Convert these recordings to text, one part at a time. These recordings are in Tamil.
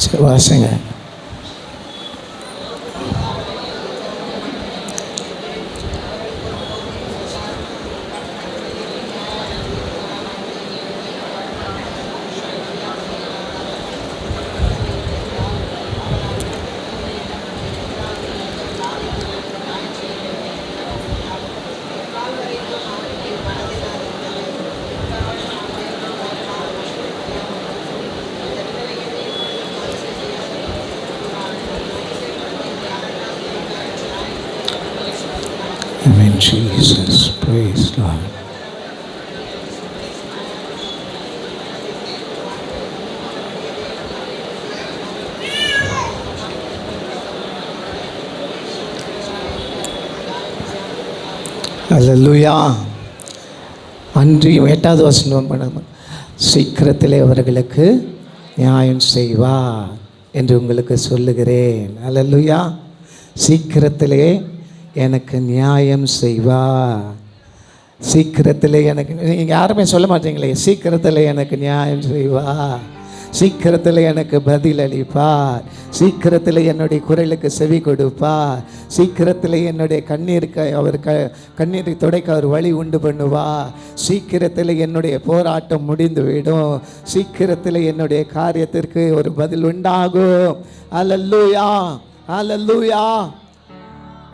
சரி வாசிங்க. Amen, Jesus. Praise God. அல்லேலூயா. அன்றியும் 8வது வசனம் பண்ண சீக்கிரத்திலே அவர்களுக்கு நியாயம் செய்வார் என்று உங்களுக்கு சொல்லுகிறேன். அல்லேலூயா. சீக்கிரத்திலே எனக்கு நியாயம் செய்வார். சீக்கிரத்தில் எனக்கு, நீங்கள் யாருமே சொல்ல மாட்டீங்களே, சீக்கிரத்தில் எனக்கு நியாயம் செய்வார், சீக்கிரத்தில் எனக்கு பதில் அளிப்பார், சீக்கிரத்தில் என்னுடைய குரலுக்கு செவி கொடுப்பார், சீக்கிரத்தில் என்னுடைய கண்ணீருக்கு அவர் கண்ணீரை துடைக்க அவர் வழி உண்டு பண்ணுவார், சீக்கிரத்தில் என்னுடைய போராட்டம் முடிந்துவிடும், சீக்கிரத்தில் என்னுடைய காரியத்திற்கு ஒரு பதில் உண்டாகும். அல்லேலூயா, அல்லேலூயா.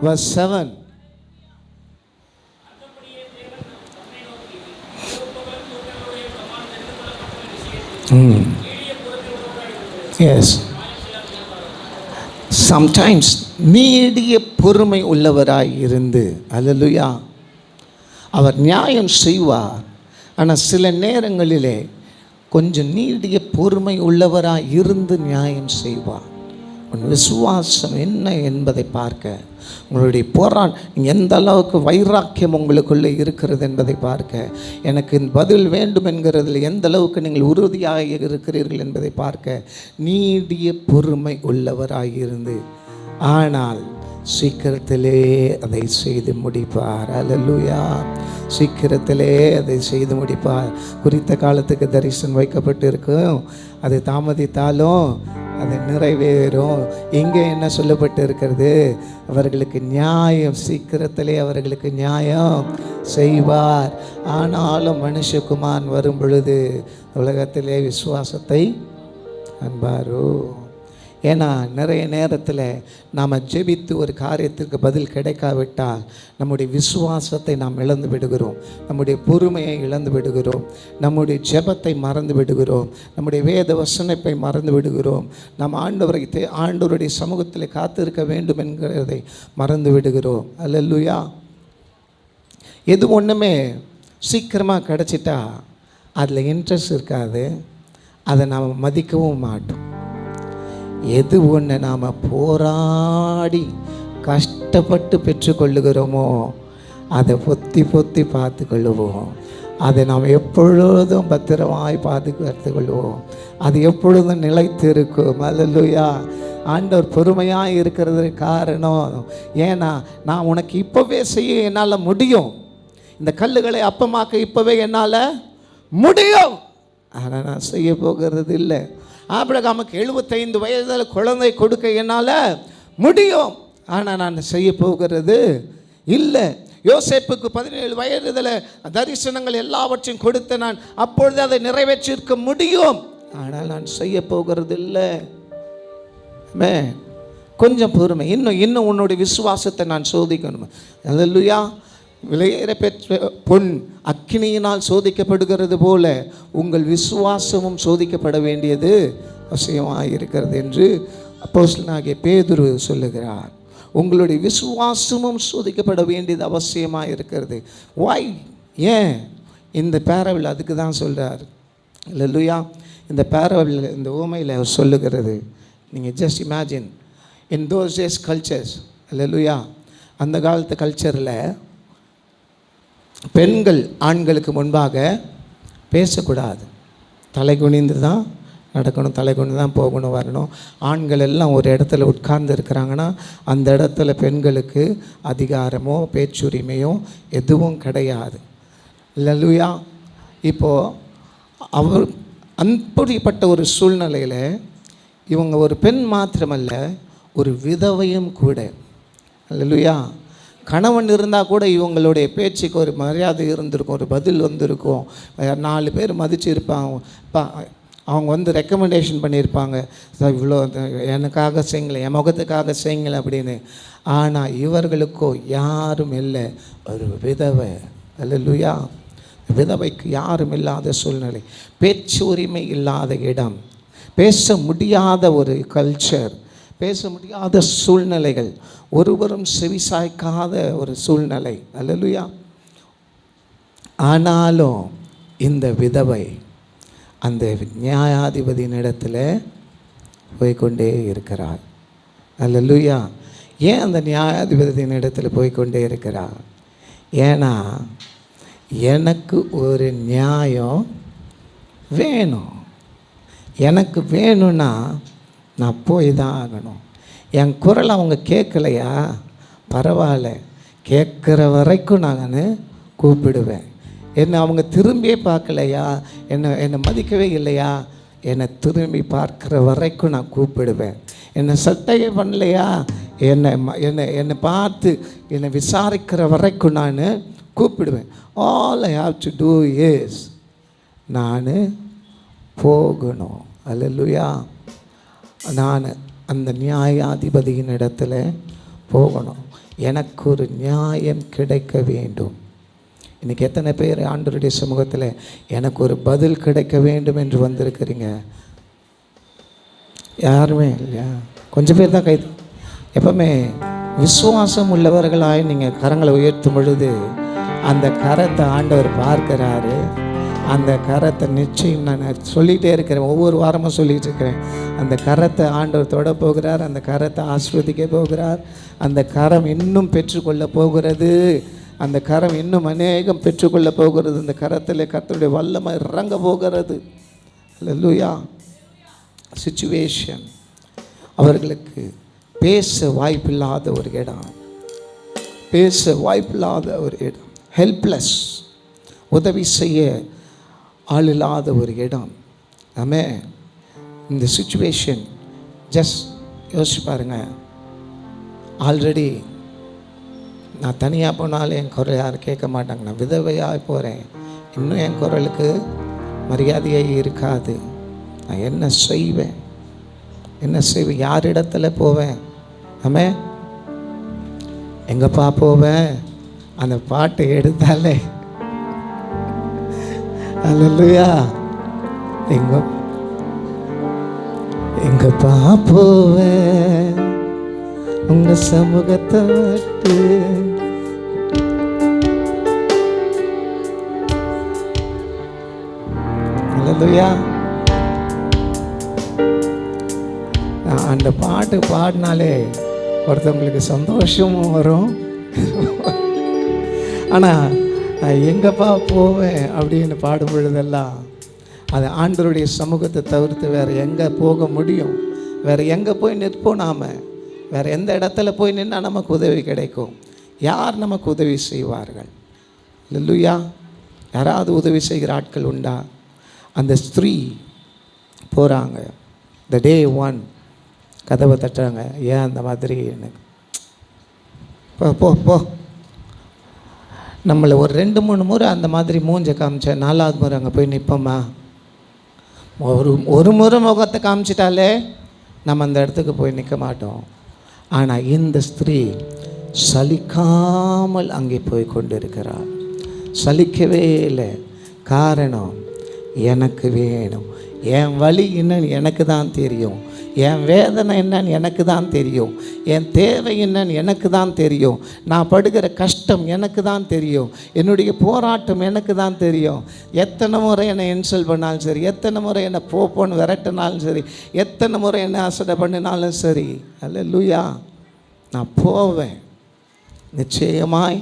Verse 7. Yes. Sometimes நீடிய பொறுமை உள்ளவராய் இருந்து, அல்லேலூயா, அவர் நியாயம் செய்வார். ஆனால் சில நேரங்களிலே கொஞ்சம் நீடிய பொறுமை உள்ளவராய் இருந்து நியாயம் செய்வார். உன் விசுவாசம் என்ன என்பதை பார்க்க, உங்களுடைய போராட்டம் எந்த அளவுக்கு வைராக்கியம் உங்களுக்குள்ளே இருக்கிறது என்பதை பார்க்க, எனக்கு பதில் வேண்டும் என்கிறதில் எந்த அளவுக்கு நீங்கள் உறுதியாக இருக்கிறீர்கள் என்பதை பார்க்க நீடிய பொறுமை உள்ளவராயிருந்து, ஆனால் சீக்கிரத்திலே அதை செய்து முடிப்பார். அல்லேலூயா. சீக்கிரத்திலே அதை செய்து முடிப்பார். குறித்த காலத்துக்கு தரிசனம் வைக்கப்பட்டு இருக்கும், அது தாமதித்தாலும் அது நிறைவேறும். இங்கே என்ன சொல்லப்பட்டு இருக்கிறது? அவர்களுக்கு நியாயம், சீக்கிரத்திலே அவர்களுக்கு நியாயம் செய்வார். ஆனாலும் மனுஷகுமாரன் வரும் பொழுது உலகத்திலே விசுவாசத்தை அன்பாரோ. ஏன்னா நிறைய நேரத்தில் நாம் ஜெபித்து ஒரு காரியத்திற்கு பதில் கிடைக்காவிட்டால் நம்முடைய விசுவாசத்தை நாம் இழந்து விடுகிறோம், நம்முடைய பொறுமையை இழந்து விடுகிறோம், நம்முடைய ஜெபத்தை மறந்து விடுகிறோம், நம்முடைய வேத வசனத்தை மறந்து விடுகிறோம், நாம் ஆண்டவருடைய சமூகத்தில் காத்திருக்க வேண்டும் என்கிறதை மறந்து விடுகிறோம். அல்லேலூயா. எது ஒன்றுமே சீக்கிரமாக கிடச்சிட்டா அதில் இன்ட்ரெஸ்ட் இருக்காது, அதை நாம் மதிக்கவும் மாட்டோம். எது ஒன்று நாம் போராடி கஷ்டப்பட்டு பெற்றுக்கொள்ளுகிறோமோ அதை பொத்தி பொத்தி பார்த்து கொள்ளுவோம். அதை நாம் எப்பொழுதும் பத்திரமாய் பாதுகாத்து கொள்வோம். அது எப்பொழுதும் நிலைத்து இருக்கும். அல்லேலூயா. ஆண்டவர் பொறுமையாக இருக்கிறதுக்கு காரணம், ஏன்னா நான் உனக்கு இப்போவே செய்ய என்னால் முடியும், இந்த கல்லுகளை அப்பமாக்க இப்போவே என்னால் முடியும், ஆனால் நான் செய்ய போகிறது இல்லை. ஆபிரகாமுக்கு 75 வயதில் குழந்தை கொடுக்க என்னால் முடியும், ஆனால் நான் செய்ய போகிறது இல்லை. யோசேப்புக்கு 17 வயதில் தரிசனங்கள் எல்லாவற்றையும் கொடுத்து நான் அப்பொழுது அதை நிறைவேற்றிருக்க முடியும், ஆனால் நான் செய்ய போகிறது இல்லை. கொஞ்சம் பொறுமை, இன்னும் உன்னுடைய விசுவாசத்தை நான் சோதிக்கணும். அல்லேலூயா. விலையேற பெற்ற பொன் அக்கினியினால் சோதிக்கப்படுகிறது போல உங்கள் விசுவாசமும் சோதிக்கப்பட வேண்டியது அவசியமாக இருக்கிறது என்று அப்போஸ்தலனாகிய பேதுரு சொல்லுகிறார். உங்களுடைய விசுவாசமும் சோதிக்கப்பட வேண்டியது அவசியமாக இருக்கிறது. வாய்? ஏன்? இந்த பேரவில் அதுக்கு தான் சொல்கிறார். அல்லேலூயா. இந்த பேரவில், இந்த உவமையில் அவர் சொல்லுகிறது, நீங்கள் just imagine in those days cultures. Hallelujah. அந்த காலத்து கல்ச்சரில் பெண்கள் ஆண்களுக்கு முன்பாக பேசக்கூடாது, தலை குனிந்து தான் நடக்கணும், தலை குனிந்து தான் போகணும் வரணும். ஆண்கள் எல்லாம் ஒரு இடத்துல உட்கார்ந்து இருக்கிறாங்கன்னா அந்த இடத்துல பெண்களுக்கு அதிகாரமோ பேச்சுரிமையோ எதுவும் கிடையாது. அல்லேலூயா. இப்போது அவர் அப்படிப்பட்ட ஒரு சூழ்நிலையில் இவங்க ஒரு பெண் மாத்திரமல்ல, ஒரு விதவையும் கூட. அல்லேலூயா. கணவன் இருந்தால் கூட இவங்களுடைய பேச்சுக்கு ஒரு மரியாதை இருந்திருக்கும், ஒரு பதில் வந்திருக்கும், 4 பேர் மதித்து இருப்பாங்க. அவங்க வந்து ரெக்கமெண்டேஷன் பண்ணியிருப்பாங்க, இவ்வளோ எனக்காக செய்யுங்களேன், என் முகத்துக்காக செய்யுங்களேன் அப்படின்னு. ஆனால் இவர்களுக்கோ யாரும் இல்லை, ஒரு விதவை. அல்லேலூயா. விதவைக்கு யாரும் இல்லாத சூழ்நிலை, பேச்சு உரிமை இல்லாத இடம், பேச முடியாத ஒரு கல்ச்சர், பேச முடியாத சூழ்நிலைகள், ஒருவரும் செவிசாய்க்காத ஒரு சூழ்நிலை. அல்லேலூயா. ஆனாலும் இந்த விதவை அந்த நியாயாதிபதியின் இடத்துல போய்கொண்டே இருக்கிறார். அல்லேலூயா. ஏன் அந்த நியாயாதிபதியின் இடத்துல போய்கொண்டே இருக்கிறார்? ஏன்னா எனக்கு ஒரு நியாயம் வேணும். எனக்கு வேணும்னா நான் போய் தான் ஆகணும். என் குரல் அவங்க கேட்கலையா, பரவாயில்ல, கேட்குற வரைக்கும் நான் கூப்பிடுவேன். என்னை அவங்க திரும்பியே பார்க்கலையா, என்னை மதிக்கவே இல்லையா, என்னை திரும்பி பார்க்குற வரைக்கும் நான் கூப்பிடுவேன். என்னை சட்டையே பண்ணலையா, என்னை பார்த்து என்னை விசாரிக்கிற வரைக்கும் நான் கூப்பிடுவேன். All I have to do is நான் போகணும். அல்லேலூயா. நான் அந்த நியாயாதிபதியின் இடத்துல போகணும். எனக்கு ஒரு நியாயம் கிடைக்க வேண்டும். இன்றைக்கி எத்தனை பேர் ஆண்டவருடைய சமூகத்தில் எனக்கு ஒரு பதில் கிடைக்க வேண்டும் என்று வந்திருக்கிறீங்க? யாருமே இல்லையா? கொஞ்சம் பேர் தான் கைது. எப்பவுமே விசுவாசம் உள்ளவர்களாய் நீங்கள் கரங்களை உயர்த்தும் பொழுது அந்த கரத்தை ஆண்டவர் பார்க்கிறாரு. அந்த கரத்தை நிச்சயம் நான் சொல்லிகிட்டே இருக்கிறேன், ஒவ்வொரு வாரமும் சொல்லிகிட்டு இருக்கிறேன். அந்த கரத்தை ஆண்டவர் தொட போகிறார், அந்த கரத்தை ஆசீர்வதிக்க போகிறார். அந்த கரம் இன்னும் பெற்றுக்கொள்ள போகிறது, அந்த கரம் இன்னும் அநேகம் பெற்றுக்கொள்ள போகிறது. அந்த கரத்தில் கர்த்தருடைய வல்லமை இறங்க போகிறது. அல்லேலூயா. சிச்சுவேஷன் அவர்களுக்கு பேச வாய்ப்பில்லாத ஒரு இடம், பேச வாய்ப்பில்லாத ஒரு இடம், ஹெல்ப்லெஸ், உதவி செய்ய ஆள் இல்லாத ஒரு இடம். ஆமே. இந்த சிச்சுவேஷன் ஜஸ்ட் யோசிச்சு பாருங்க. ஆல்ரெடி நான் தனியாக போனாலும் என் குரல் யாரும் கேட்க மாட்டாங்க. நான் விதவையாக போகிறேன், இன்னும் என் குரலுக்கு மரியாதையே இருக்காது. நான் என்ன செய்வேன், என்ன செய்வேன், யார் இடத்துல போவேன்? ஆமே. எங்கப்பா போவேன்? அந்த பாட்டை எடுத்தாலே அல்லேலூயா. எங்கப்பா போவேன் உங்க சமூகத்தை விட்டு? அல்லேலூயா. அந்த பாட்டு பாடினாலே ஒருத்தவங்களுக்கு சந்தோஷமும் வரும். ஆனால் எங்கப்பா போவேன் அப்படின்னு பாடும் பொழுதெல்லாம் அது ஆண்டவருடைய சமூகத்தை தவிர்த்து வேறு எங்கே போக முடியும்? வேறு எங்கே போய் நிற்போம்? நாம் வேறு எந்த இடத்துல போய் நின்னால் நமக்கு உதவி கிடைக்கும்? யார் நமக்கு உதவி செய்வார்கள்? அல்லேலூயா. யாராவது உதவி செய்கிற ஆட்கள் உண்டா? அந்த ஸ்திரீ போகிறாங்க, த டே 1 கதவை தட்டுறாங்க. ஏன் அந்த மாதிரி எனக்கு போ போ நம்மளை ஒரு 2-3 முறை அந்த மாதிரி மூஞ்சை காமிச்சேன், 4வது முறை அங்கே போய் நிற்போமா? ஒரு முறை முகத்தை காமிச்சிட்டாலே நம்ம அந்த இடத்துக்கு போய் நிற்க மாட்டோம். ஆனால் இந்த ஸ்திரீ சலிக்காமல் அங்கே போய் கொண்டு இருக்கிறார். சலிக்கவே இல்லை. காரணம், எனக்கு வேணும். என் வலி என்னன்னு எனக்கு தான் தெரியும், என் வேதனை என்னன்னு எனக்கு தான் தெரியும், என் தேவை என்னன்னு எனக்கு தான் தெரியும், நான் படுகிற கஷ்டம் எனக்கு தான் தெரியும், என்னுடைய போராட்டம் எனக்கு தான் தெரியும். எத்தனை முறை என்னை இன்சல்ட் பண்ணாலும் சரி, எத்தனை முறை என்னை போன்னு விரட்டினாலும் சரி, எத்தனை முறை என்னை அசடை பண்ணினாலும் சரி, அல்லேலூயா, நான் போவேன். நிச்சயமாய்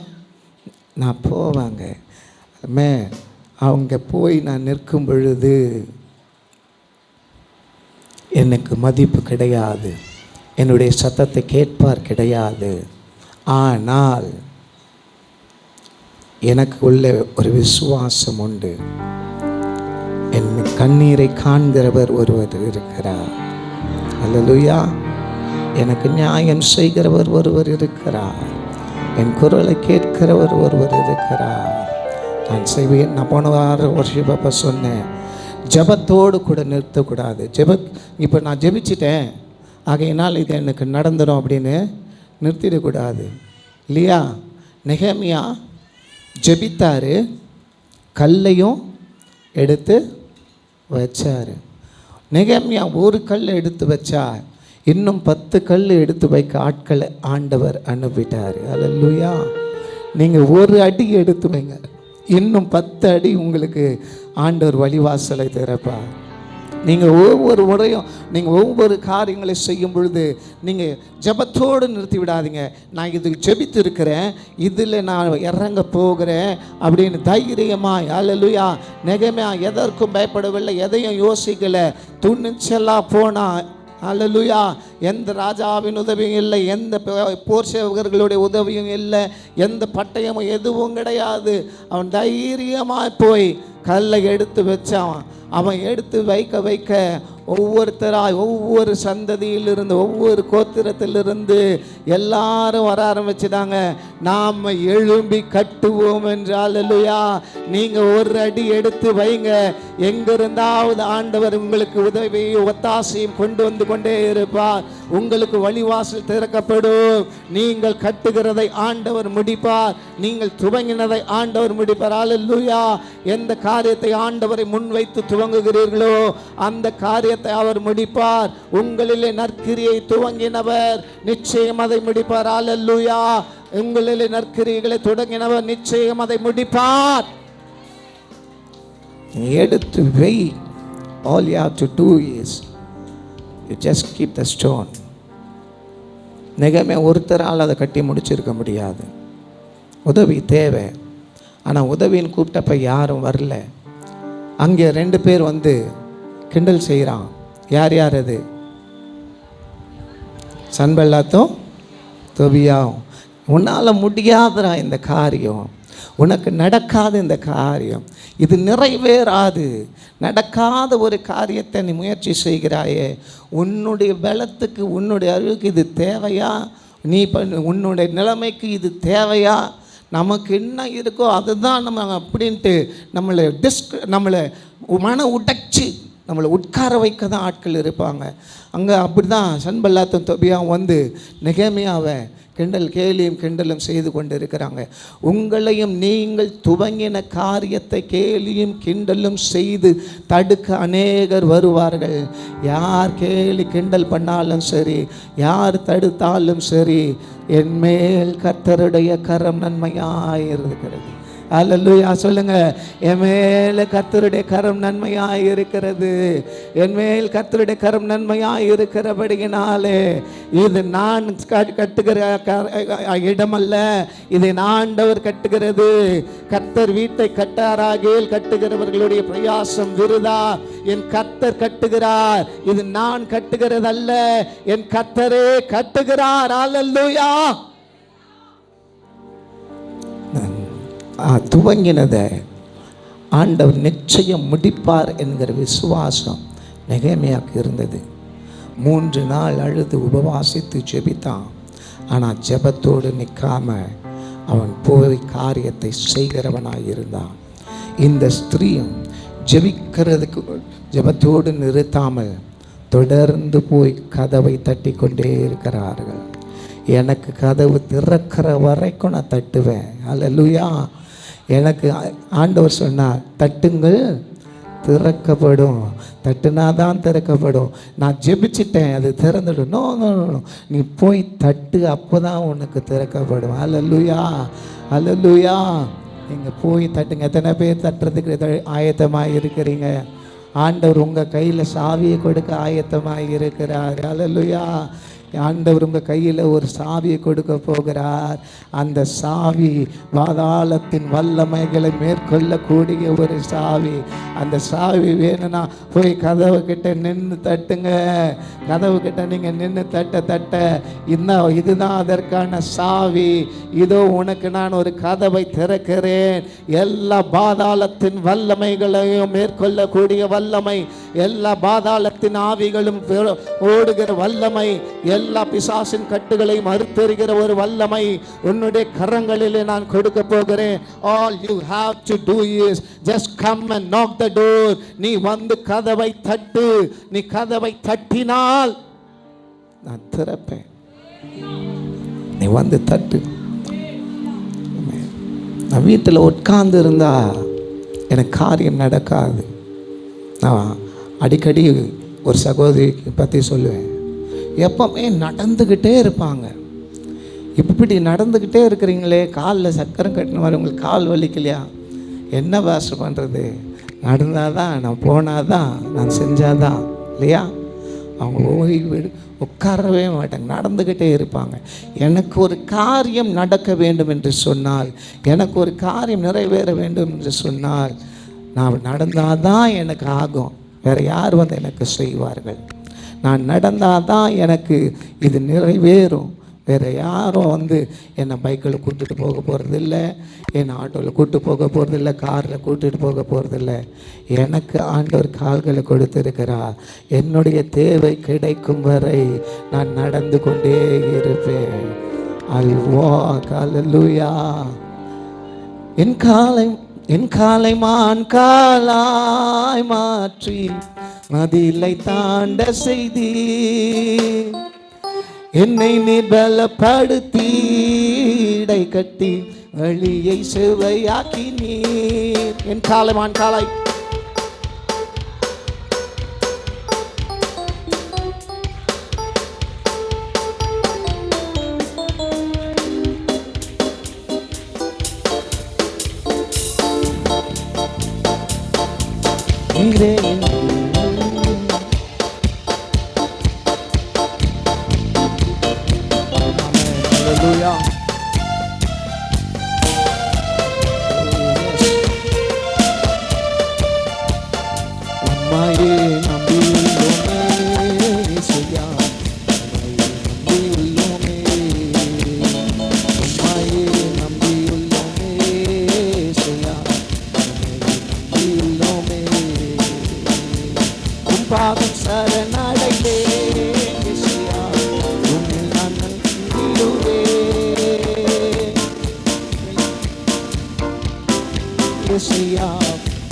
நான் போவாங்க. அவங்க போய் நான் நிற்கும் பொழுது எனக்கு மதிப்பு கிடையாது, என்னுடைய சத்தத்தை கேட்பார் கிடையாது. ஆனால் எனக்கு உள்ள ஒரு விசுவாசம் உண்டு. என் கண்ணீரை காண்கிறவர் ஒருவர் இருக்கிறார். அல்லேலூயா. எனக்கு நியாயம் செய்கிறவர் ஒருவர் இருக்கிறார், என் குரலை கேட்கிறவர் ஒருவர் இருக்கிறார். நான் செய்வேன். நான் போன வாரம் வர்ஷிப் அப்போ சொன்னேன், ஜெபத்தோடு கூட நிறுத்தக்கூடாது. இப்போ நான் ஜெபிச்சிட்டேன் ஆகையினால் இது எனக்கு நடந்துடும் அப்படின்னு நிறுத்திடக்கூடாது இல்லையா? நெகேமியா ஜெபித்தார், கல்லையும் எடுத்து வச்சார். நெகேமியா ஒரு கல் எடுத்து வச்சா இன்னும் 10 கல் எடுத்து வைக்க ஆட்களை ஆண்டவர் அனுப்பிட்டார். அல்லேலூயா. நீங்கள் ஒரு அடி எடுத்து வைங்க, இன்னும் 10 அடி உங்களுக்கு ஆண்டவர் வழிவாசலை திறப்பார். நீங்கள் ஒவ்வொரு முறையும் நீங்கள் ஒவ்வொரு காரியங்களை செய்யும் பொழுது நீங்கள் ஜெபத்தோடு நிறுத்தி விடாதீங்க. நான் இதுக்கு ஜெபித்து இருக்கிறேன், இதில் நான் இறங்க போகிறேன் அப்படின்னு தைரியமாக. அல்லேலூயா. நெகேமியா எதற்கும் பயப்படவில்லை, எதையும் யோசிக்கலை, துணிச்சலாக போனால். அல்லேலூயா. எந்த ராஜாவின் உதவியும் இல்லை, எந்த போர் சேவகர்களுடைய உதவியும் இல்லை, எந்த பட்டயமும் எதுவும் கிடையாது. அவன் தைரியமாக போய் கல்லை எடுத்து வச்சான். அவன் எடுத்து வைக்க வைக்க ஒவ்வொருத்தராய் ஒவ்வொரு சந்ததியிலிருந்து ஒவ்வொரு கோத்திரத்திலிருந்து எல்லாரும் வர ஆரம்பிச்சிட்டாங்க. நாம் எழும்பி கட்டுவோம் என்று. அல்லேலூயா. நீங்கள் ஒரு அடி எடுத்து வைங்க, எங்கிருந்தாவது ஆண்டவர் உங்களுக்கு உதவியும் ஒத்தாசையும் கொண்டு வந்து கொண்டே இருப்பார். உங்களுக்கு வழிவாசல் திறக்கப்படும். நீங்கள் கட்டுகிறதை ஆண்டவர் முடிப்பார், நீங்கள் துவங்கினதை ஆண்டவர் முடிப்பார். அல்லேலூயா. எந்த காரியத்தை ஆண்டவரை முன்வைத்து துவங்குகிறீர்களோ அந்த காரியத்தை அவர் முடிப்பார். உங்களிலே நற்கிரியை துவங்கினவர் நிச்சயம் அதை முடிப்பார். அல்லேலூயா. உங்களிலே நற்கிரிகளை தொடங்கினவர் நிச்சயம் அதை முடிப்பார். எடுத்து வை. All you have to do is you just keep the stone. நெகேமியா ஒருத்தரால் அதை கட்டி முடிச்சிருக்க முடியாது, உதவி தேவை. ஆனால் உதவின்னு கூப்பிட்டப்ப யாரும் வரல. அங்கே 2 பேர் வந்து கிண்டல் செய்கிறான். யார் யார் அது? சன்பல்லாத்தும் தொபியாவும். உன்னால் முடியாதரா இந்த காரியம், உனக்கு நடக்காத இந்த காரியம், இது நிறைவேறாது, நடக்காத ஒரு காரியத்தை நீ முயற்சி செய்கிறாயே, உன்னுடைய பலத்துக்கு உன்னுடைய அறிவுக்கு இது தேவையா? நீ உன்னுடைய நிலைமைக்கு இது தேவையா? நமக்கு என்ன இருக்கோ அதுதான் நம்ம அப்படின்ட்டு நம்மளை மன உடைச்சி நம்மளை உட்கார வைக்க தான் ஆட்கள் இருப்பாங்க. அங்கே அப்படி தான் சன்பல்லாத்தும் தொபியாவும் வந்து நெகேமியாவை கேலியும் கிண்டலும் செய்து கொண்டு இருக்கிறாங்க. உங்களையும் நீங்கள் துவங்கின காரியத்தை கேலியும் கிண்டலும் செய்து தடுக்க அநேகர் வருவார்கள். யார் கேலி கிண்டல் பண்ணாலும் சரி, யார் தடுத்தாலும் சரி, என்மேல் கர்த்தருடைய கரம் நன்மையாய் இருக்கிறது. அல்லேலூயா. சொல்லுங்க, என் மேல் கர்த்தருடைய கரம் நன்மையாய் இருக்கிறது. என் மேல் கர்த்தருடைய கரம் நன்மையாய் இருக்கிறபடியினாலே இது நான் கட்டுகிற இடமல்ல, இதை ஆண்டவர் கட்டுகிறது. கர்த்தர் வீட்டை கட்டாராகில் கட்டுகிறவர்களுடைய பிரயாசம் விருதா. என் கர்த்தர் கட்டுகிறார், இது நான் கட்டுகிறதல்ல, என் கர்த்தரே கட்டுகிறார். அல்லேலூயா. துவங்கினதை ஆண்டவர் நிச்சயம் முடிப்பார் என்கிற விசுவாசம் நெகேமியாவுக்கு இருந்தது. 3 நாள் அழுது உபவாசித்து ஜெபித்தான். ஆனால் ஜெபத்தோடு நிற்காம அவன் போய் காரியத்தை செய்கிறவனாக இருந்தான். இந்த ஸ்திரீயும் ஜெபிக்கிறதுக்கு ஜெபத்தோடு நிறுத்தாமல் தொடர்ந்து போய் கதவை தட்டி கொண்டே இருக்கிறார்கள். எனக்கு கதவு திறக்கிற வரைக்கும் நான் தட்டுவேன். அல்லேலூயா. எனக்கு ஆண்டவர் சொன்னார், தட்டுங்கள் திறக்கப்படும். தட்டுனா தான் திறக்கப்படும். நான் ஜெபிச்சிட்டேன், அது திறந்துடும். நோ நோ நோ, நீ போய் தட்டு, அப்போ தான் உனக்கு திறக்கப்படும். அல்லேலூயா. அல்லேலூயா. நீங்கள் போய் தட்டுங்க. எத்தனை பேர் தட்டுறதுக்கு ஆயத்தமாக இருக்கிறீங்க? ஆண்டவர் உங்கள் கையில் சாவியை கொடுக்க ஆயத்தமாக இருக்கிறார். அல்லேலூயா. ஆண்டவர் உங்கள் கையில் ஒரு சாவியை கொடுக்க போகிறார். அந்த சாவி பாதாளத்தின் வல்லமைகளை மேற்கொள்ளக்கூடிய ஒரு சாவி. அந்த சாவி வேணும்னா போய் கதவு கிட்ட நின்று தட்டுங்க. கதவு கிட்ட நீங்கள் நின்று தட்ட இதுதான் அதற்கான சாவி. இதோ உனக்கு நான் ஒரு கதவை திறக்கிறேன். எல்லா பாதாளத்தின் வல்லமைகளையும் மேற்கொள்ளக்கூடிய வல்லமை, எல்லா பாதாளத்தின் ஆவிகளும் ஓடுகிற வல்லமை, எல்லா பிசாசின் கட்டுகளையும் அறுத்தெறிகிற ஒரு வல்லமை உன்னுடைய கரங்களிலே நான் கொடுக்க போகிறேன். All you have to do is just come and knock the door. நீ வந்து கதவை தட்டு. நீ கதவை தட்டினால் நான் திறப்பேன். நீ வந்து தட்டு. நான் வீட்டில் உட்கார்ந்து இருந்தா எனக்கு காரியம் நடக்காது. நான் அடிக்கடி ஒரு சகோதரிக்கு பற்றி சொல்லுவேன். எப்பவுமே நடந்துக்கிட்டே இருப்பாங்க. இப்படி நடந்துக்கிட்டே இருக்கிறீங்களே, காலில் சக்கரை கட்டின மாதிரி உங்களுக்கு கால் வலிக்கலையா? என்ன பாஸ்டர் பண்ணுறது? நடந்தால் தான், நான் போனால் தான், நான் செஞ்சாதான் இல்லையா? அவங்க ஓய்வு உட்காரவே மாட்டாங்க, நடந்துக்கிட்டே இருப்பாங்க. எனக்கு ஒரு காரியம் நடக்க வேண்டும் என்று சொன்னால், எனக்கு ஒரு காரியம் நிறைவேற வேண்டும் என்று சொன்னால், நான் நடந்தால் தான் எனக்கு ஆகும். வேறு யார் வந்து எனக்கு செய்வார்கள்? நான் நடந்தால் தான் எனக்கு இது நிறைவேறும். வேறு யாரும் வந்து என்னை பைக்கில் கூட்டிகிட்டு போக போகிறதில்ல, என்னை ஆட்டோவில் கூப்பிட்டு போக போகிறதில்ல, காரில் கூட்டிகிட்டு போக போகிறதில்ல. எனக்கு ஆண்டவர் கால்களை கொடுத்திருக்கிறார். என்னுடைய தேவை கிடைக்கும் வரை நான் நடந்து கொண்டே இருப்பேன். அல்லேலூயா. என் காலை மான் காலாய் மாற்றி மதிலை தாண்ட செய்தி, என்னை நீர் பலப்படுத்தி இடை கட்டி வழியை செவ்வையாக்கி நீர். என் காலை மான் காலாய் நீரே. Hallelujah. உம்மையே நம்பியுள்ளோமே இயேசுயா, உம்மையே நம்பியுள்ளோமே இயேசுயா, நம்பியுள்ளோமே. உம் பாதம் சரணடைந்தே இயேசுயா, உம்மில் நான் இயேசுயா,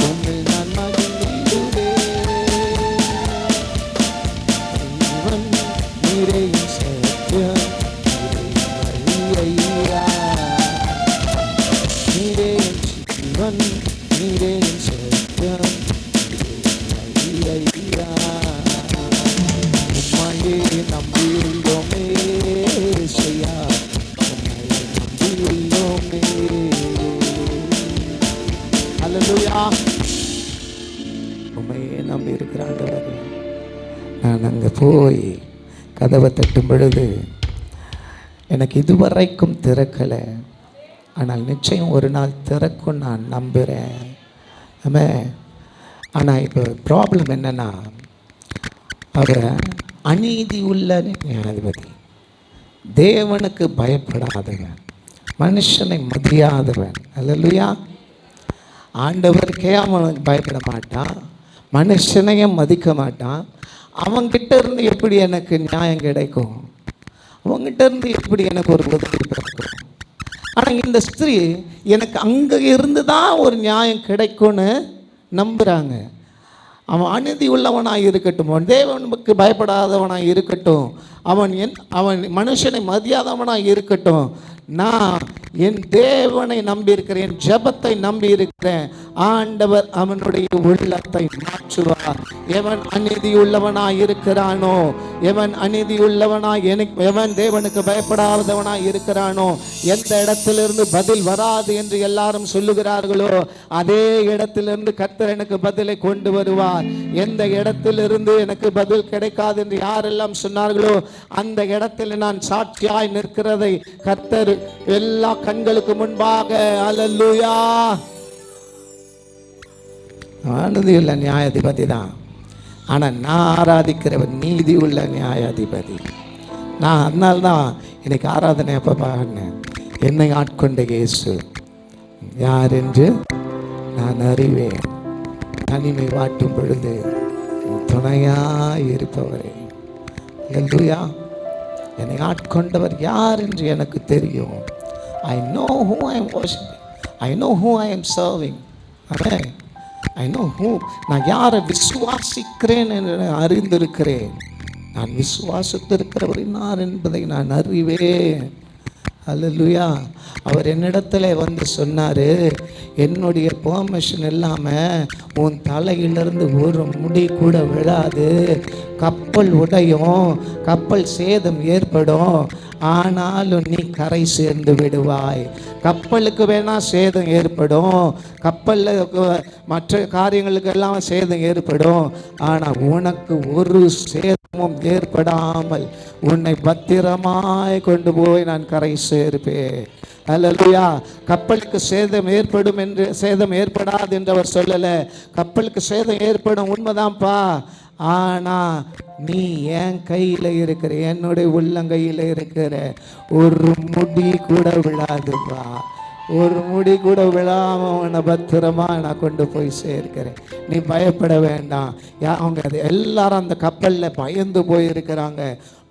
உம்மில் நான் மகிழ்ந்திடுவேன். ஜீவன் நீரே என் சத்தியம், நீரே என் ஜீவன், நீரே என் சத்தியம், உம்மையே நம்பியுள்ளோமே இயேசுயா, உம்மையே நம்பியுள்ளோமே. அல்லேலூயா. உம்மையே நம்பி இருக்கிற ஆண்டவரே, நான் அங்கே போய் கதவை தட்டும் பொழுது எனக்கு இதுவரைக்கும் திறக்கலை, ஆனால் நிச்சயம் ஒரு நாள் திறக்கும் நான் நம்புகிறேன். ஆமாம். ஆனால் இப்போ ப்ராப்ளம் என்னென்னா, அவர் அநீதி உள்ள நியாயாதிபதி, தேவனுக்கு பயப்படாதவன், மனுஷனை மதியாதவன். அல்லேலூயா. ஆண்டவருக்கே அவனுக்கு பயப்பட மாட்டான், மனுஷனையும் மதிக்க மாட்டான். அவங்கிட்ட இருந்து எப்படி எனக்கு நியாயம் கிடைக்கும்? அவங்ககிட்ட இருந்து எப்படி எனக்கு ஒரு உதவி கிடைக்கும்? ஆனால் இந்த ஸ்திரீ எனக்கு அங்கே இருந்து தான் ஒரு நியாயம் கிடைக்கும்னு நம்புகிறாங்க. அவன் அநீதி உள்ளவனாக இருக்கட்டும், அவன் தேவனுக்கு பயப்படாதவனாக இருக்கட்டும், அவன் மனுஷனை மதியாதவனாக இருக்கட்டும், நான் என் தேவனை நம்பி இருக்கிறேன், என் ஜெபத்தை நம்பி இருக்கிறேன், ஆண்டவர் அவனுடைய உள்ளத்தை மாற்றுவார். எவன் அநீதி உள்ளவனாய் இருக்கிறானோ, எவன் அநீதி உள்ளவனாய் எவன் தேவனுக்கு பயப்படாதவனாய் இருக்கிறானோ, எந்த இடத்திலிருந்து பதில் வராது என்று எல்லாரும் சொல்லுகிறார்களோ அதே இடத்திலிருந்து கர்த்தர் எனக்கு பதிலை கொண்டு வருவார். எந்த இடத்திலிருந்து எனக்கு பதில் கிடைக்காது என்று யாரெல்லாம் சொன்னார்களோ அந்த இடத்தில் நான் சாட்சியாய் நிற்கிறதை கர்த்தர் எல்லா கண்களுக்கு முன்பாக அல்லேலூயா. அநீதி உள்ள நியாயாதிபதி தான், ஆனால் நான் ஆராதிக்கிறவர் நீதி உள்ள நியாயாதிபதி. நான் அதனால்தான் இன்னைக்கு ஆராதனை அப்போ பாடினேன், என்னை ஆட்கொண்ட இயேசு யார் என்று நான் அறிவேன், தனிமை வாட்டும் பொழுது துணையாய் இருப்பவரே. அல்லேலூயா. என்னை ஆட்கொண்டவர் யார் என்று எனக்கு தெரியும். I know who I am worshiping. I know who I am serving. Amen. I know who. நான் யாரை விசுவாசிக்கிறேன் என்று அறிந்திருக்கிறேன். நான் விசுவாசித்திருக்கிறவர் யார் என்பதை நான் அறிவேன். அல்லேலூயா. அவர் என்னிடத்துல வந்து சொன்னார், என்னுடைய பெர்மிஷன் இல்லாமல் உன் தலையிலிருந்து ஒரு முடி கூட விழாது, கப்பல் உடையும், கப்பல் சேதம் ஏற்படும், ஆனாலும் நீ கரை சேர்ந்து விடுவாய். கப்பலுக்கு வேணா சேதம் ஏற்படும், கப்பலுக்கு மற்ற காரியங்களுக்கு எல்லாம் சேதம் ஏற்படும், ஆனால் உனக்கு ஒரு சேதமும் ஏற்படாமல் உன்னை பத்திரமாய் கொண்டு போய் நான் கரை சேர்ப்பேன். அல்லேலூயா. கப்பலுக்கு சேதம் ஏற்படும் என்று, சேதம் ஏற்படாது என்று அவர் சொல்லலை. கப்பலுக்கு சேதம் ஏற்படும், உண்மைதான்ப்பா. ஆனால் நீ என் கையில் இருக்கிற, என்னுடைய உள்ளங்கையில் இருக்கிற, ஒரு முடி கூட விழாதுப்பா, ஒரு முடி கூட விழாமல் உன்னை பத்திரமா நான் கொண்டு போய் சேர்க்கிறேன். நீ பயப்பட வேண்டாம். அவங்க அது எல்லாரும் அந்த கப்பலில் பயந்து போயிருக்கிறாங்க.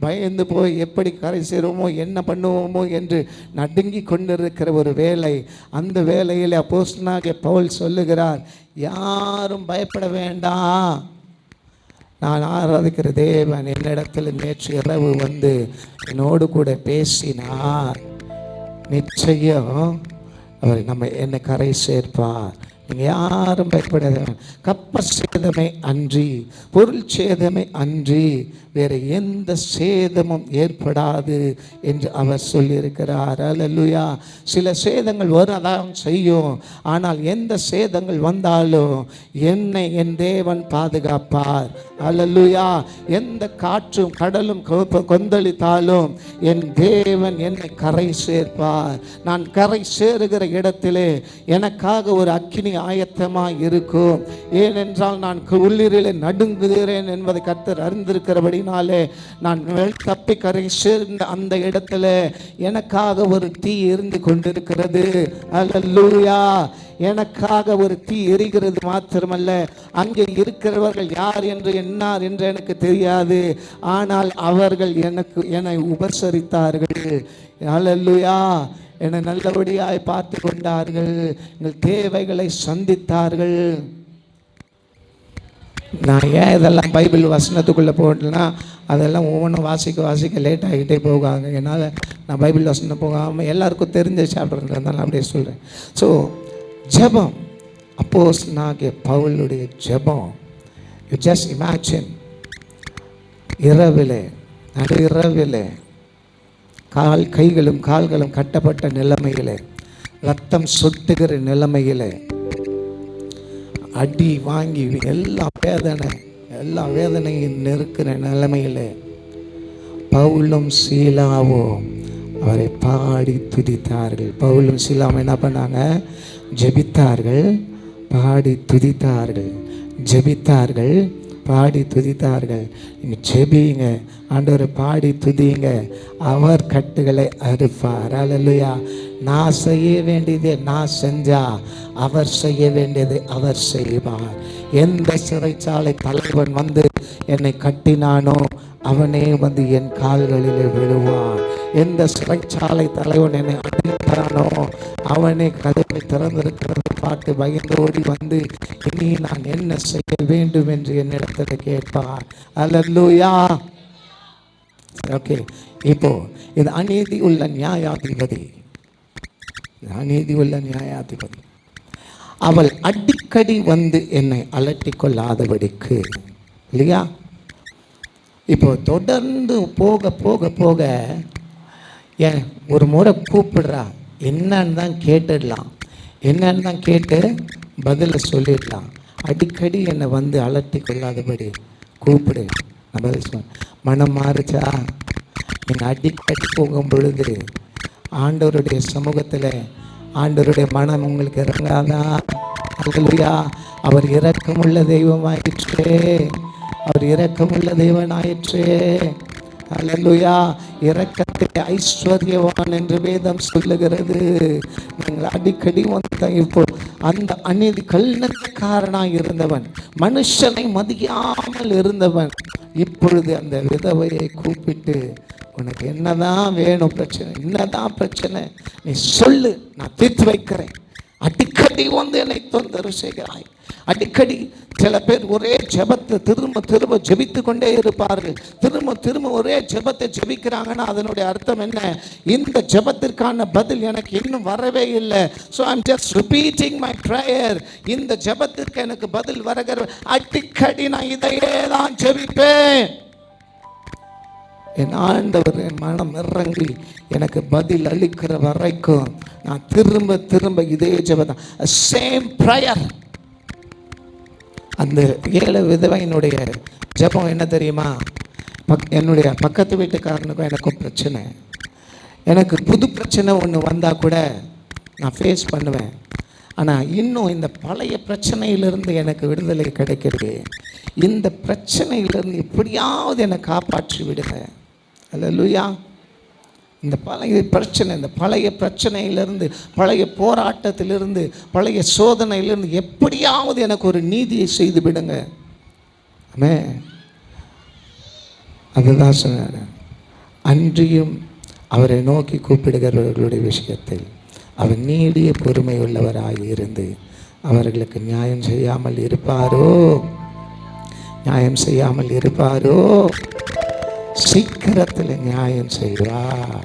பயந்து போய் எப்படி கரை சேருவோமோ என்ன பண்ணுவோமோ என்று நடுங்கி கொண்டிருக்கிற ஒரு வேலை. அந்த வேலையில் அப்போஸ்தலனாகிய பவுல் சொல்லுகிறார், யாரும் பயப்பட வேண்டாம். நான் ஆராதிக்கிற தேவன் என்னிடத்தில் நேற்று இரவு வந்து என்னோடு கூட பேசினார். நிச்சயம் அவர் என்னை கரை சேர்ப்பார். நீங்கள் யாரும் பயப்படாத. கப்பல் சேதமே அன்றி, பொருள் சேதமே அன்றி வேறு எந்த சேதமும் ஏற்படாது என்று அவர் சொல்லியிருக்கிறார். அல்லேலூயா. சில சேதங்கள் வரதான் செய்யும், ஆனால் எந்த சேதங்கள் வந்தாலும் என்னை என் தேவன் பாதுகாப்பார். அல்லேலூயா. எந்த காற்றும் கடலும் கொந்தளித்தாலும் என் தேவன் என்னை கரை சேர்ப்பார். நான் கரை சேருகிற இடத்திலே எனக்காக ஒரு அக்கினி ஆயத்தமாக இருக்கும். ஏனென்றால் நான் உள்ளிரிலே நடுங்குகிறேன் என்பதை கர்த்தர் அறிந்திருக்கிறபடினாலே நான் தப்பி கரை சேர்ந்த அந்த இடத்துல எனக்காக ஒரு தீ எரிந்து கொண்டிருக்கிறது. அல்லேலூயா. எனக்காக ஒரு தீ எரிகிறது மாத்திரமல்ல, அங்கே இருக்கிறவர்கள் யார் என்று என்னார் என்று எனக்கு தெரியாது, ஆனால் அவர்கள் என்னை உபசரித்தார்கள். அல்லேலூயா. என்னை நல்லபடியாய் பார்த்து கொண்டார்கள், எங்கள் தேவைகளை சந்தித்தார்கள். நான் ஏன் இதெல்லாம் பைபிள் வசனத்துக்குள்ளே போட்டேன்னா அதெல்லாம் ஒவ்வொன்றும் வாசிக்க லேட் ஆகிட்டே போகாங்க. என்னால் நான் பைபிள் வசனம் போகாமல் எல்லாருக்கும் தெரிஞ்ச சாப்டர்ன்றதுனால அப்படியே சொல்கிறேன். ஸோ ஜெபம், அப்போஸ்தலனாகிய பவுலுடைய ஜெபம், யூ ஜஸ்ட் இமேஜின், இரவிலே, நடு இரவிலே, கைகளும் கால்களும் கட்டப்பட்ட நிலைமையிலே, ரத்தம் சொட்டுகிற நிலைமையிலே, அடி வாங்கி எல்லா வேதனையும் நெருக்கிற நிலைமையிலே பவுலும் சீலாவும் அவரை பாடி துதித்தார்கள். பவுலும் சீலாவும் என்ன பண்ணாங்க? ஜெபித்தார்கள், பாடி துதித்தார்கள். ஜெபித்தார்கள், பாடி துதித்தார்கள். நீங்கள் ஜெபிங்க, ஆண்டவரை பாடி துதிங்க, அவர் கட்டுகளை அறுப்பார். அல்லேலூயா. நான் செய்ய வேண்டியதை நான் செஞ்சா அவர் செய்ய வேண்டியதை அவர் செய்வார். எந்த சிறைச்சாலை தலைவன் வந்து என்னை கட்டினானோ அவனே வந்து என் கால்களிலே விழுவான். எந்த சிறைச்சாலை தலைவன் என்னை அடித்தானோ அவனே கதவை திறந்திருக்கிறது பார்த்து பயந்தோடி வந்து இனி நான் என்ன செய்ய வேண்டும் என்று என்னிடத்தில் கேட்பார். அல்லேலூயா. ஓகே, இப்போ இது அநீதி உள்ள நியாயாதிபதி. நீதி உள்ள நியாயாதிபதி. அவள் அடிக்கடி வந்து என்னை அலட்டி கொள்ளாதபடிக்கு, இல்லையா? இப்போ தொடர்ந்து போக போக போக ஏன் ஒரு முறை கூப்பிடுறா, என்னன்னு தான் கேட்டுடலாம், என்னன்னு தான் கேட்டு பதிலை சொல்லிடலாம். அடிக்கடி என்னை வந்து அலட்டி கொள்ளாதபடி கூப்பிடு, நான் பதில் சொன்னேன். மனம் மாறுச்சா? நீங்கள் அடிக்கடி போகும் பொழுது ஆண்டவருடைய சமூகத்தில் ஆண்டவருடைய மனம் உங்களுக்கு இறங்காதா? அல்லேலூயா. அவர் இரக்கமுள்ள தெய்வமாயிற்றே, அவர் இரக்கமுள்ள தேவனாயிற்றே. அல்லேலூயா. இரக்கத்திலே ஐஸ்வர்யவான் என்று வேதம் சொல்லுகிறது. நீங்கள் அடிக்கடி வந்த இப்போ அந்த அநீதி கள்ளக்காரனாய் இருந்தவன், மனுஷனை மதியாமல் இருந்தவன், இப்பொழுது அந்த விதவையை கூப்பிட்டு, உனக்கு என்னதான் வேணும், பிரச்சனை என்னதான் பிரச்சனை, நீ சொல்லு, நான் தீர்த்து வைக்கிறேன். அடிக்கடி வந்து என்னை தொந்தரவு செய்கிறாய். அடிக்கடி சில பேர் ஒரே ஜெபத்தை திரும்ப திரும்ப ஜெபித்து கொண்டே இருப்பார்கள். திரும்ப திரும்ப ஒரே ஜெபத்தை ஜெபிக்கிறாங்கன்னா அதனுடைய அர்த்தம் என்ன? இந்த ஜெபத்திற்கான பதில் எனக்கு இன்னும் வரவே இல்லை. So I'm just repeating my prayer. இந்த ஜெபத்திற்கு எனக்கு பதில் வருகிற அடிக்கடி நான் இதையே தான் ஜெபிப்பேன். என் ஆண்டவர் என் மனம் இறங்கி எனக்கு பதில் அளிக்கிற வரைக்கும் நான் திரும்ப திரும்ப இதே ஜெபம், சேம் ப்ரேயர். அந்த ஏழை விதவையினுடைய ஜெபம் என்ன தெரியுமா? என்னுடைய பக்கத்து வீட்டுக்காரனுக்கும் எனக்கும் பிரச்சனை. எனக்கு புது பிரச்சனை ஒன்று வந்தால் கூட நான் ஃபேஸ் பண்ணுவேன். ஆனால் இன்னும் இந்த பழைய பிரச்சனையிலிருந்து எனக்கு விடுதலை கிடைக்கிறது. இந்த பிரச்சனையிலிருந்து எப்படியாவது என்னை காப்பாற்றி விடுங்க. அல்லேலூயா. இந்த பழைய பிரச்சனை, இந்த பழைய பிரச்சனையிலிருந்து, பழைய போராட்டத்திலிருந்து, பழைய சோதனையிலிருந்து எப்படியாவது எனக்கு ஒரு நீதியை செய்து விடுங்க. ஆமென். அதுதான் சொன்னார். அன்றியும் அவரை நோக்கி கூப்பிடுகிறவர்களுடைய விஷயத்தில் அவர் நீடிய பொறுமை உள்ளவராக இருந்து அவர்களுக்கு நியாயம் செய்யாமல் இருப்பாரோ? நியாயம் செய்யாமல் இருப்பாரோ? சீக்கிரத்தில் நியாயம் செய்வார்,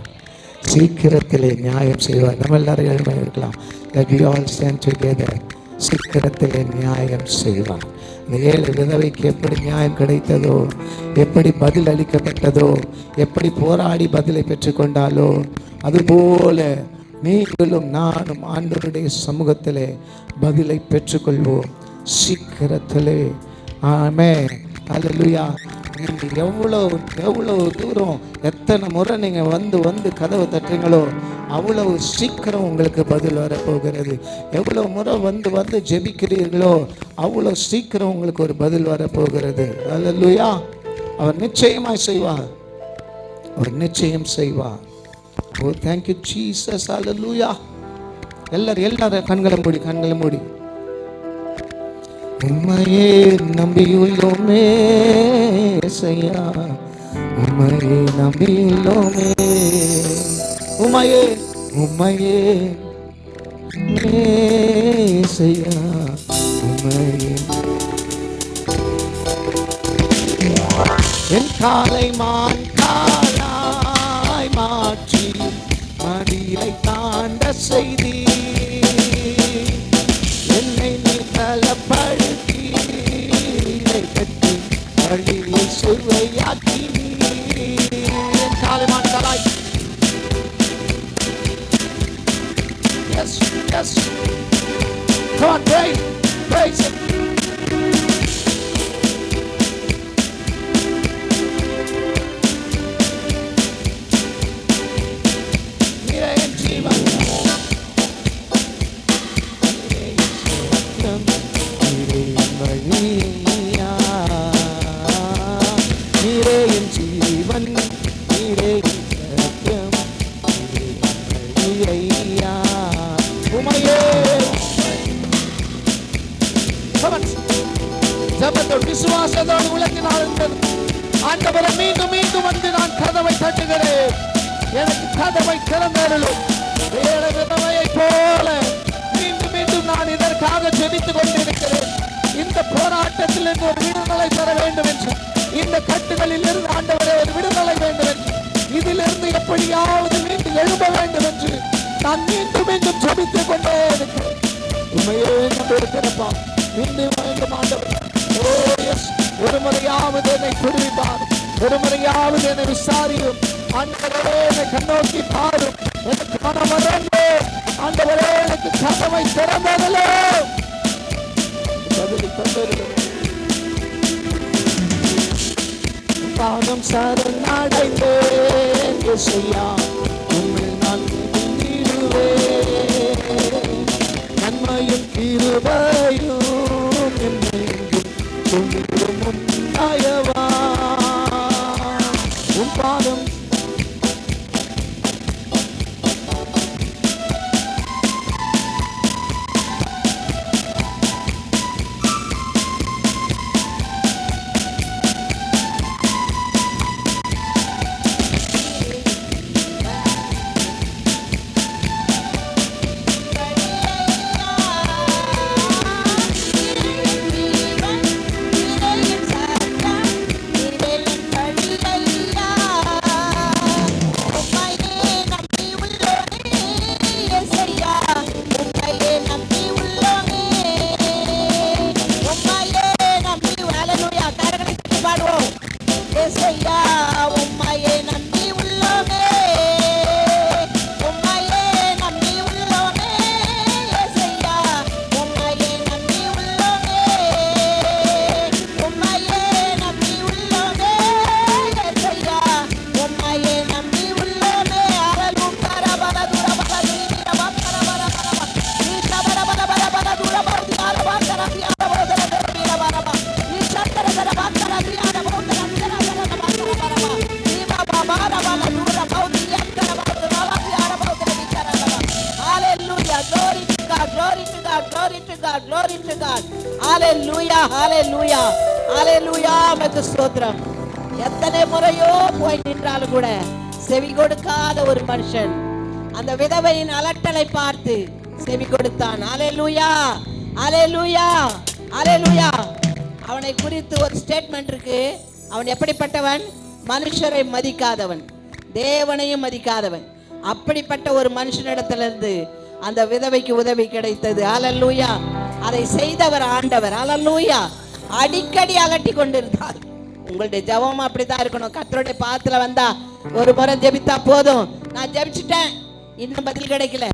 சீக்கிரத்தில் நியாயம் செய்வார். நம்ம எல்லாரும் எழுமை இருக்கலாம். Let we all stand together. சீக்கிரத்தில் நியாயம் செய்வார். இந்த ஏழு விதவைக்கு எப்படி நியாயம் கிடைத்ததோ, எப்படி பதில் அளிக்கப்பட்டதோ, எப்படி போராடி பதிலை பெற்றுக்கொண்டாலோ, அதுபோல நீங்களும் நானும் ஆண்டவருடைய சமூகத்திலே பதிலை பெற்றுக்கொள்வோம் சீக்கிரத்திலே. ஆமென். அல்லேலூயா. நீங்கள் எவ்வளோ தூரம் எத்தனை முறை நீங்கள் வந்து கதவை தட்டுறீங்களோ அவ்வளவு சீக்கிரம் உங்களுக்கு பதில் வரப்போகிறது. எவ்வளோ முறை வந்து ஜெபிக்கிறீர்களோ அவ்வளோ சீக்கிரம் உங்களுக்கு ஒரு பதில் வரப்போகிறது. அல்லேலூயா. அவர் நிச்சயமாய் செய்வார், அவர் நிச்சயம் செய்வார். ஓ தேங்க்யூ ஜீசஸ். அல்லேலூயா. எல்லாரும் கண்களை மூடி உம்மையே நம்பியுள்ளோமே ஏசையா, உம்மையே நம்பியுள்ளோமே, உம்மையே ஏசையா, உம்மையே. என் காலை மான் காலாய் மாற்றி மடியை தாண்ட செய்தி, என்னை நீ தலப்படுத்தி கட்டி வழியை சுவையாக்கி, என் காலை மான் காலாய். Yes, yes. Come on, praise it. விசுவாசத்தோடு உலகினால் இருந்தது. ஆண்டவரை மீண்டும் மீண்டும் வந்து நான் கதவை தட்டுகிறேன், எனக்கு கதவை திறந்தருளும். ஏழை விதவையை போல மீண்டும் மீண்டும் நான் இதற்காக ஜெபித்துக் கொண்டிருக்கிறேன். இந்த போராட்டத்தில் இருந்து ஒரு விடுதலை பெற வேண்டும் என்று, இந்த கட்டுகளில் இருந்து ஆண்டவரே ஒரு விடுதலை வேண்டும் என்று, இதிலிருந்து எப்படியாவது மீண்டும் எழும்ப வேண்டும் என்று நான் மீண்டும் மீண்டும் ஜெபித்துக் கொண்டே இருக்கிறேன். உண்மையே நம்பியிருக்கிறப்பா, மீண்டும் மீண்டும் ஆண்டவர், ஓ எஸ், ஒரு முறையாவது என்னை புரிவிப்பார், ஒரு முறையாவது என்னை விசாரியும் ஆண்டவரே, என்னை கண்ணோக்கி பாரும், எனக்கு மனம் வரண்டே ஆண்டவரே, எனக்கு கதவை திறந்ததில்லை பதில் தந்தருகிறேன். பாதம் சரணடைந்தேன் இயேசுயா, உம்மை நான் துதித்திடுவேன். நன்மையும் கிருபையும் என்னென்றும் சொல்லிடும் உன்னாயவா. உம் பாதம் ஸ்தோத்திரம். எத்தனை முறையோ போய் நின்றாலும் கூட செவி கொடுக்காத ஒரு மனுஷன் அந்த விதவையின் அலட்டலை பார்த்து செவி கொடுத்தான். அல்லேலூயா, அல்லேலூயா, அல்லேலூயா. அவனை குறித்து ஒரு ஸ்டேட்மெண்ட் இருக்கு. அவன் எப்படிப்பட்டவன்? மனுஷரை மதிக்காதவன், தேவனையும் மதிக்காதவன். அப்படிப்பட்ட ஒரு மனுஷனிடத்திலிருந்து அந்த விதவைக்கு உதவி கிடைத்தது. அல்லேலூயா. அதை செய்தவர் ஆண்டவர். அல்லேலூயா. அடிக்கடி அலட்டி கொண்டிருந்தார். உங்களுடைய ஜெபம் அப்படித்தான் இருக்கணும். கர்த்தருடைய பாதத்துல வந்தா ஒரு முறை ஜெபித்தா போதும். நான் ஜெபிச்சுட்டேன், இன்னும் பதில் கிடைக்கல,